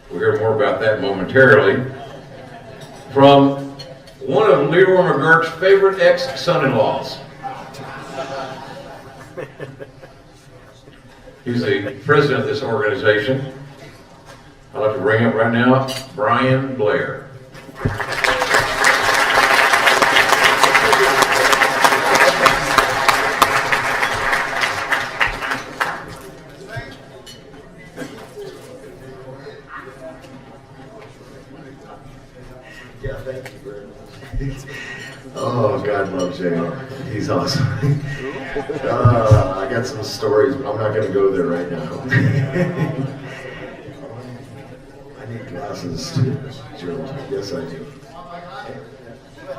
We'll hear more about that momentarily. From one of Leroy McGurk's favorite ex-son-in-laws. He's the president of this organization. I'd like to bring up right now Brian Blair. Yeah, thank you very much. Oh, God loves JR. He's awesome. I got some stories, but I'm not going to go there right now. I need glasses too, Gerald. Yes, I do.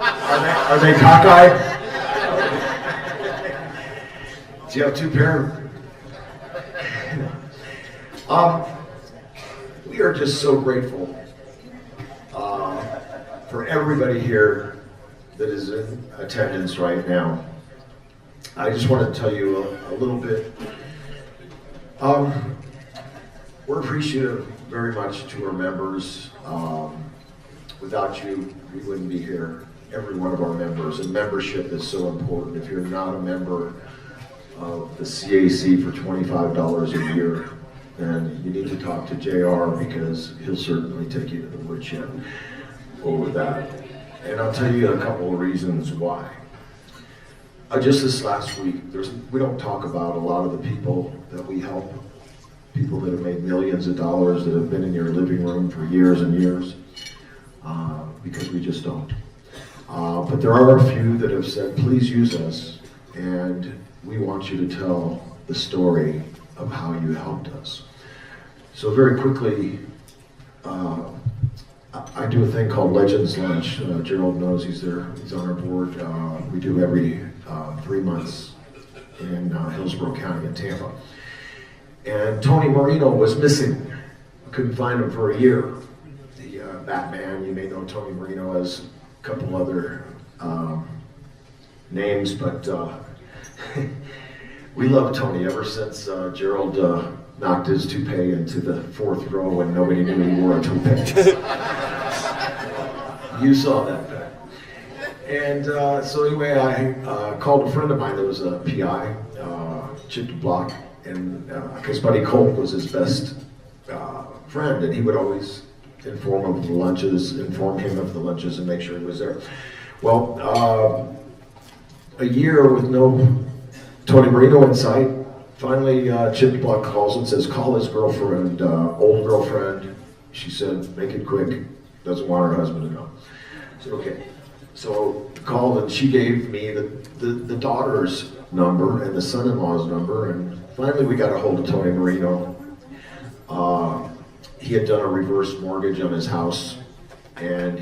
Are they cockeyed? Do you have two pair? We are just so grateful for everybody here that is in attendance right now. I just want to tell you a little bit. We're appreciative very much to our members. Without you, we wouldn't be here. Every one of our members, and membership is so important. If you're not a member of the C.A.C. for $25 a year, then you need to talk to JR, because he'll certainly take you to the woodshed over that. And I'll tell you a couple of reasons why. Just this last week, we don't talk about a lot of the people that we help, people that have made millions of dollars, that have been in your living room for years and years, because we just don't. But there are a few that have said, please use us, and we want you to tell the story of how you helped us. So very quickly, I do a thing called Legends Lunch. Gerald knows, he's there, he's on our board. We do every 3 months in Hillsborough County in Tampa. And Tony Marino was missing. I couldn't find him for a year. The Batman, you may know Tony Marino as a couple other names, but we love Tony ever since Gerald knocked his toupee into the 4th row and nobody knew he wore a toupee. You saw that, Pat. And so anyway, I called a friend of mine that was a PI, chipped the block, and because Buddy Colt was his best friend, and he would always inform him of the lunches, and make sure he was there. Well, a year with no Tony Marino in sight, finally Chip DeBlock calls and says, call his girlfriend, old girlfriend. She said, make it quick, doesn't want her husband to know. I said, okay. So called, and she gave me the daughter's number and the son-in-law's number, and finally we got a hold of Tony Marino. He had done a reverse mortgage on his house, and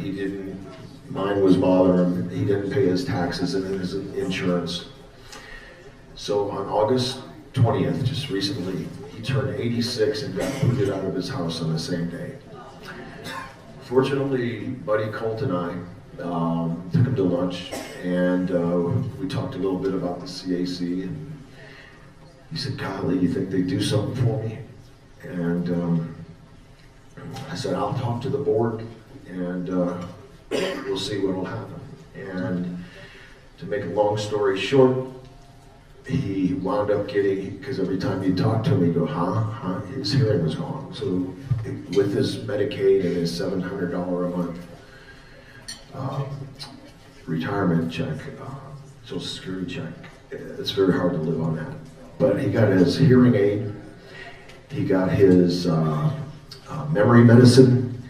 mine was bothering him. He didn't pay his taxes and his insurance. So on August 20th, just recently, he turned 86 and got booted out of his house on the same day. Fortunately, Buddy Colt and I took him to lunch, and we talked a little bit about the C.A.C. and he said, golly, you think they'd do something for me? And I said, I'll talk to the board, and we'll see what will happen. And to make a long story short, he wound up getting, because every time you talk to him, he'd go, huh? His hearing was gone. So with his Medicaid and his $700 a month retirement check, Social Security check, it's very hard to live on that. But he got his hearing aid, he got his memory medicine,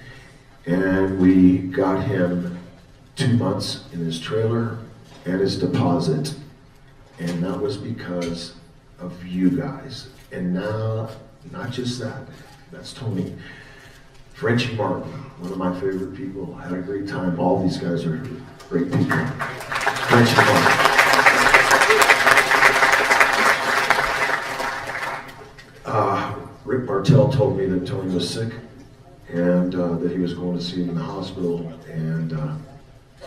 and we got him 2 months in his trailer and his deposit. And that was because of you guys. And now, not just that, that's Tony. Frenchie Martin, one of my favorite people, had a great time. All these guys are great people. Frenchie Martin. Rick Martell told me that Tony was sick and that he was going to see him in the hospital, and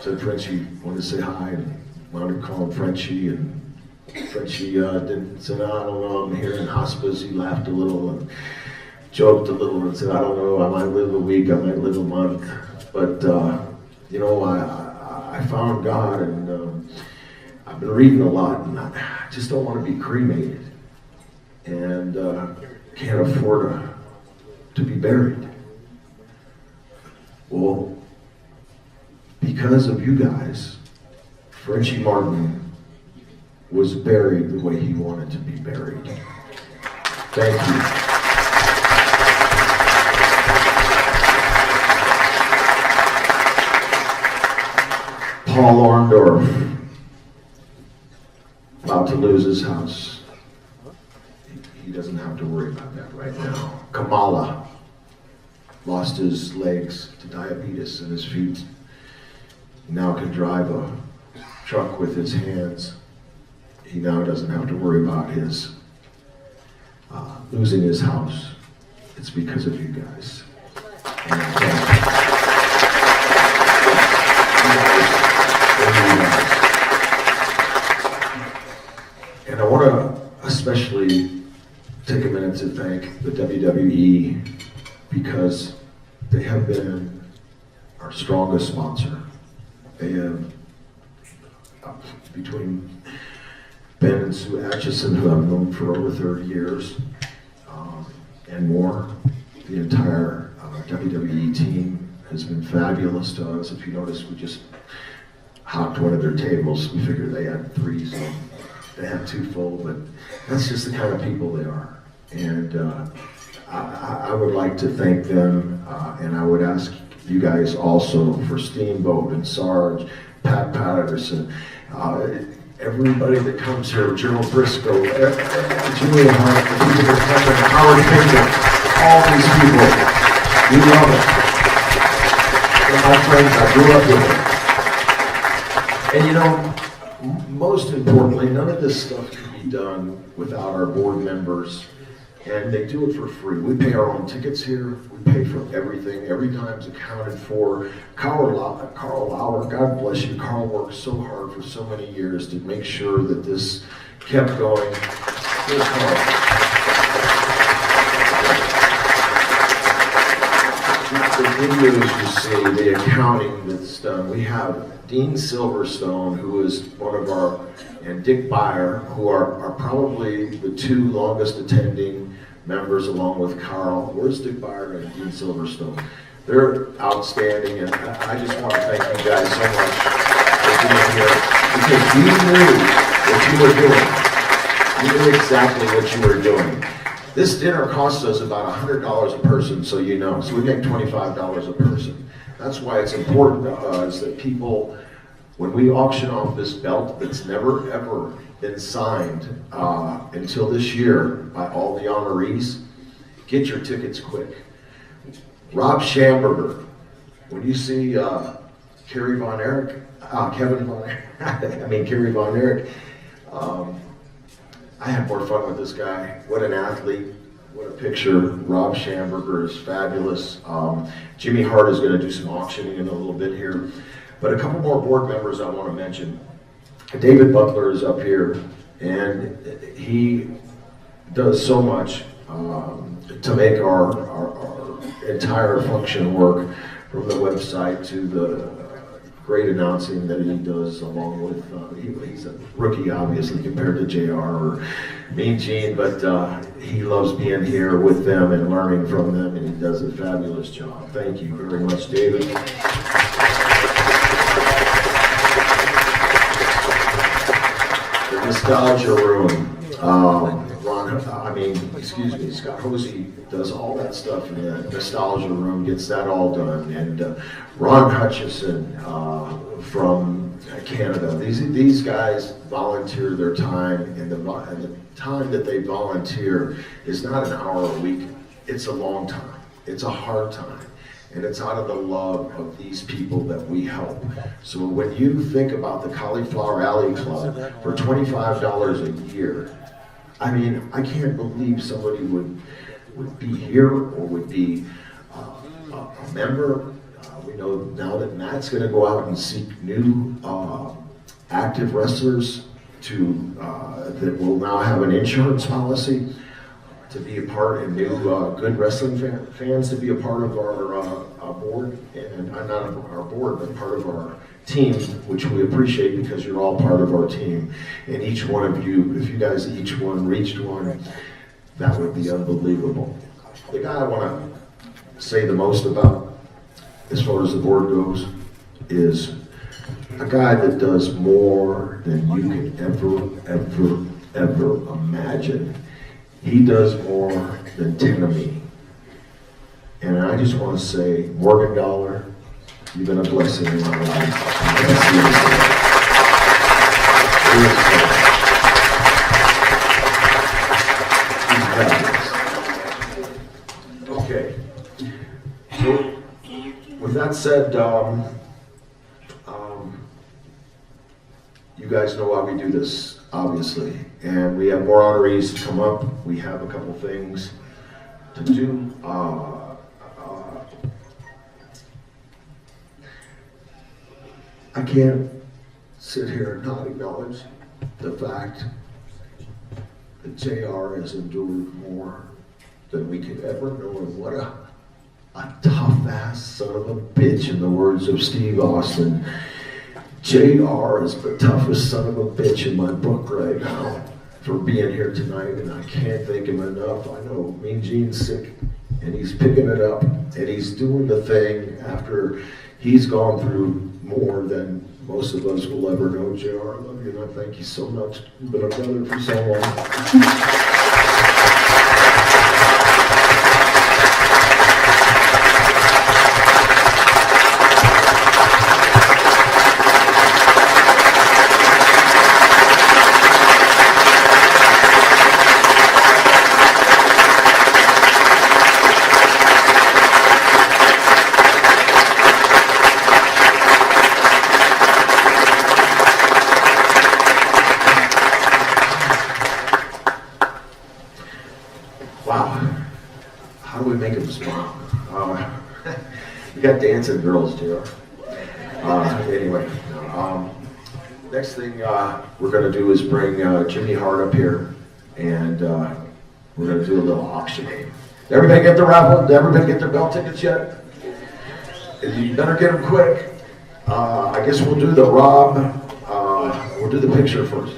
said Frenchie wanted to say hi, and wound up calling Frenchie, and Frenchie said, I don't know, I'm here in hospice. He laughed a little, and joked a little and said, I don't know, I might live a week, I might live a month, but you know, I found God, and I've been reading a lot, and I just don't want to be cremated, and can't afford to be buried. Well, because of you guys, Frenchie Martin was buried the way he wanted to be buried. Thank you. Paul Orndorff, about to lose his house. He doesn't have to worry about that right now. Kamala lost his legs to diabetes and his feet. He now can drive a truck with his hands. He now doesn't have to worry about his losing his house. It's because of you guys. And I want to especially take a minute to thank the WWE, because they have been our strongest sponsor. They have, between Ben and Sue Atchison, who I've known for over 30 years, and more, the entire WWE team has been fabulous to us. If you notice, we just hocked one of their tables. We figured they had 3, so they had 2 full, but that's just the kind of people they are. And I would like to thank them, and I would ask you guys also for Steamboat and Sarge, Pat Patterson, everybody that comes here, Gerald Briscoe, Julia Hart, the people that come in, Howard Pinkett, all these people, we love it. They're my friends, I grew up with them. And you know, most importantly, none of this stuff could be done without our board members, and they do it for free. We pay our own tickets here, we pay for everything, every time's accounted for. Carl Lauer, God bless you, Carl worked so hard for so many years to make sure that this kept going. Here's Carl. The videos you see, the accounting that's done, we have Dean Silverstone, who is one of our, and Dick Beyer, who are probably the 2 longest attending members, along with Carl. Where's Dick Beyer and Dean Silverstone? They're outstanding, and I just want to thank you guys so much for being here, because we knew what you were doing. We knew exactly what you were doing. This dinner costs us about $100 a person, so you know. So we make $25 a person. That's why it's important to us that people, when we auction off this belt that's never ever been signed until this year by all the honorees, get your tickets quick. Rob Schamberger, when you see Kerry Von Erich, Kevin Von Erich, Kerry Von Erich, I had more fun with this guy. What an athlete. What a picture. Rob Schamberger is fabulous. Jimmy Hart is going to do some auctioning in a little bit here. But a couple more board members I want to mention. David Butler is up here, and he does so much to make our entire function work, from the website to the great announcing that he does, along with, he's a rookie obviously compared to JR or Mean Gene, but he loves being here with them and learning from them, and he does a fabulous job. Thank you very much, David. The Nostalgia Room. Scott Hosey does all that stuff in the Nostalgia Room, gets that all done. And Ron Hutchison from Canada. These guys volunteer their time, and the time that they volunteer is not an hour a week. It's a long time. It's a hard time. And it's out of the love of these people that we help. So when you think about the Cauliflower Alley Club for $25 a year, I can't believe somebody would be here or would be a member. We know now that Matt's going to go out and seek new active wrestlers that will now have an insurance policy. to be a part, and new good wrestling fans to be a part of our board, and not our board, but part of our team, which we appreciate because you're all part of our team. And each one of you, if you guys each one reached one, that would be unbelievable. The guy I want to say the most about, as far as the board goes, is a guy that does more than you can ever imagine. He does more than 10 of me. And I just want to say, Morgan Dollar, you've been a blessing in my life. Okay. So, with that said, you guys know why we do this, obviously. And we have more honorees to come up. We have a couple things to do. I can't sit here and not acknowledge the fact that JR has endured more than we could ever know, and what a tough ass son of a bitch, in the words of Steve Austin. JR is the toughest son of a bitch in my book right now for being here tonight, and I can't thank him enough. I know Mean Gene's sick, and he's picking it up, and he's doing the thing after he's gone through more than most of us will ever know. JR, I love you, and I thank you so much. You've been a brother for so long. You got dancing girls, JR. Anyway, next thing we're going to do is bring Jimmy Hart up here, and we're going to do a little auction game. Did everybody get the raffle? Did everybody get their bell tickets yet? You better get them quick. I guess we'll do the Rob. We'll do the picture first.